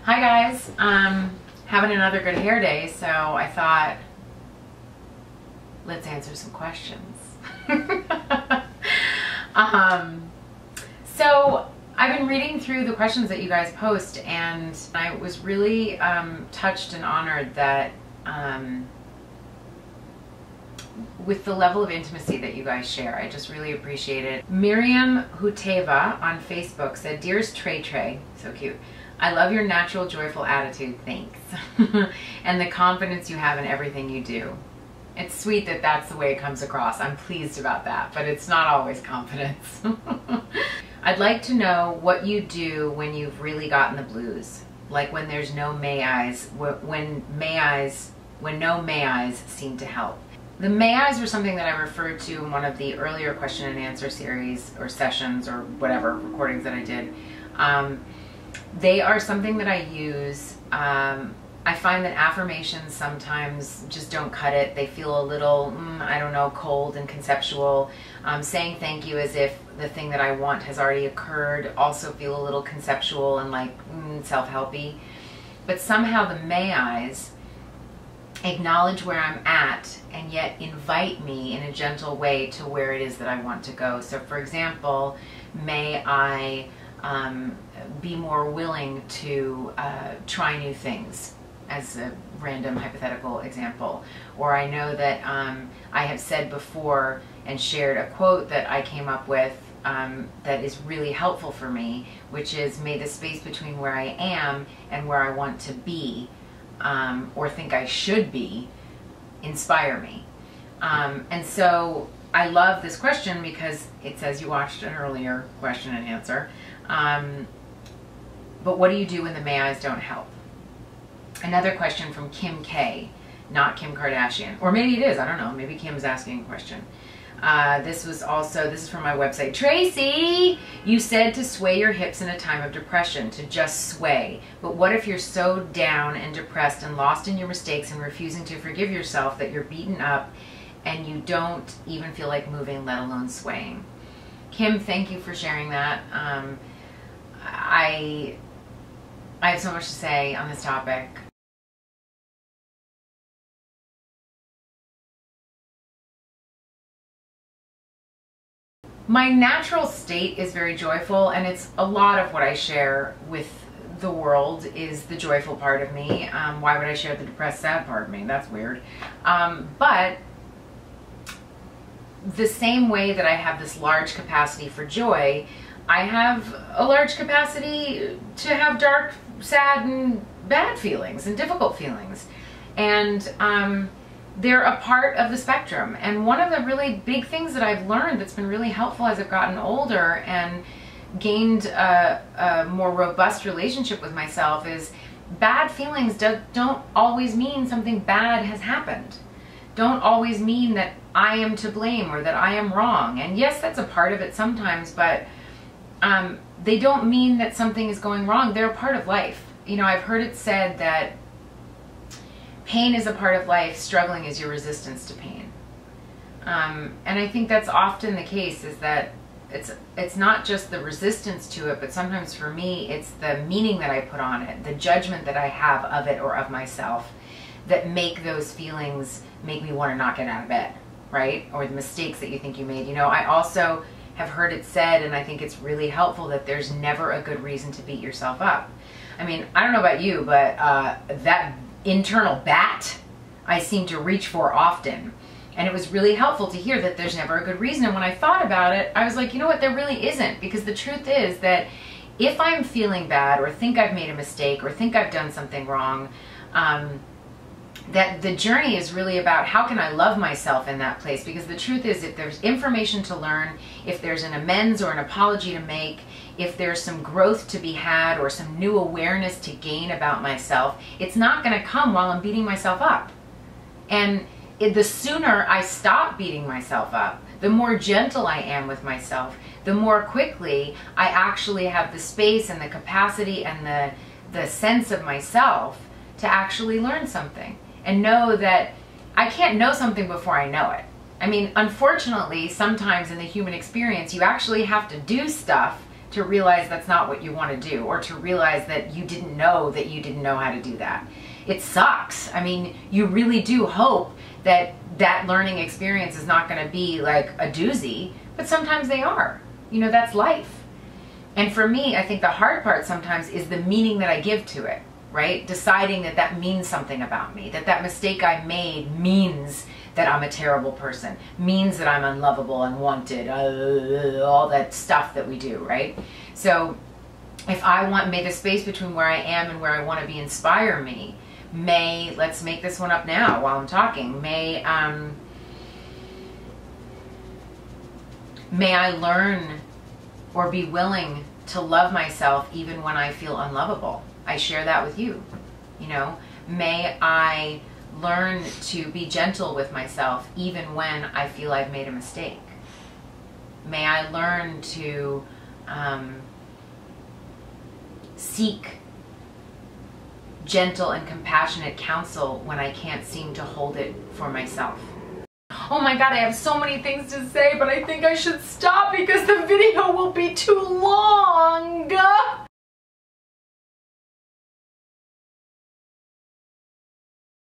Hi guys, having another good hair day, so I thought let's answer some questions. So I've been reading through the questions that you guys post, and I was really touched and honored that with the level of intimacy that you guys share. I just really appreciate it. Miriam Huteva on Facebook said, "Dearest Tracee," so cute, "I love your natural, joyful attitude, thanks, and the confidence you have in everything you do." It's sweet that that's the way it comes across. I'm pleased about that, but it's not always confidence. I'd like to know what you do when you've really gotten the blues, like when there's no may I's, when no may I's seem to help. The may I's were something that I referred to in one of the earlier question and answer series or sessions or whatever recordings that I did. They are something that I use. I find that affirmations sometimes just don't cut it. They feel a little, I don't know, cold and conceptual. Saying thank you as if the thing that I want has already occurred also feel a little conceptual and like self-helpy. But somehow the may I's acknowledge where I'm at and yet invite me in a gentle way to where it is that I want to go. So for example, may I be more willing to try new things, as a random hypothetical example. Or I know that I have said before and shared a quote that I came up with that is really helpful for me, which is, may the space between where I am and where I want to be or think I should be inspire me. And so I love this question because it says you watched an earlier question and answer. But what do you do when the may I's don't help? Another question from Kim K, not Kim Kardashian. Or maybe it is, I don't know. Maybe Kim's asking a question. This is from my website. "Tracee, you said to sway your hips in a time of depression, to just sway. But what if you're so down and depressed and lost in your mistakes and refusing to forgive yourself that you're beaten up and you don't even feel like moving, let alone swaying?" Kim, thank you for sharing that. I have so much to say on this topic. My natural state is very joyful, and it's a lot of what I share with the world is the joyful part of me. Why would I share the depressed, sad part of me? That's weird. But the same way that I have this large capacity for joy, I have a large capacity to have dark, sad, and bad feelings and difficult feelings. And they're a part of the spectrum. And one of the really big things that I've learned that's been really helpful as I've gotten older and gained a more robust relationship with myself is bad feelings don't always mean something bad has happened. Don't always mean that I am to blame or that I am wrong. And yes, that's a part of it sometimes, but they don't mean that something is going wrong. They're a part of life. You know, I've heard it said that pain is a part of life, struggling is your resistance to pain. And I think that's often the case, is that it's not just the resistance to it, but sometimes for me, it's the meaning that I put on it, the judgment that I have of it or of myself that make those feelings make me want to not get out of bed, right? Or the mistakes that you think you made. You know, I also have heard it said, and I think it's really helpful, that there's never a good reason to beat yourself up. I mean, I don't know about you, but that internal bat I seem to reach for often. And it was really helpful to hear that there's never a good reason. And when I thought about it, I was like, you know what, there really isn't. Because the truth is that if I'm feeling bad or think I've made a mistake or think I've done something wrong, that the journey is really about how can I love myself in that place. Because the truth is, if there's information to learn, if there's an amends or an apology to make, if there's some growth to be had or some new awareness to gain about myself, it's not going to come while I'm beating myself up. And the sooner I stop beating myself up, the more gentle I am with myself, the more quickly I actually have the space and the capacity and the sense of myself to actually learn something and know that I can't know something before I know it. I mean, unfortunately, sometimes in the human experience, you actually have to do stuff to realize that's not what you want to do, or to realize that you didn't know how to do that. It sucks. I mean, you really do hope that that learning experience is not going to be like a doozy, but sometimes they are. You know, that's life. And for me, I think the hard part sometimes is the meaning that I give to it, right? Deciding that that means something about me, that that mistake I made means that I'm a terrible person, means that I'm unlovable, unwanted, all that stuff that we do, right? So if I may the space between where I am and where I want to be inspire me, let's make this one up now while I'm talking, may I learn or be willing to love myself even when I feel unlovable. I share that with you. You know, may I learn to be gentle with myself even when I feel I've made a mistake. May I learn to seek gentle and compassionate counsel when I can't seem to hold it for myself. Oh my God, I have so many things to say, but I think I should stop because the video will be too long.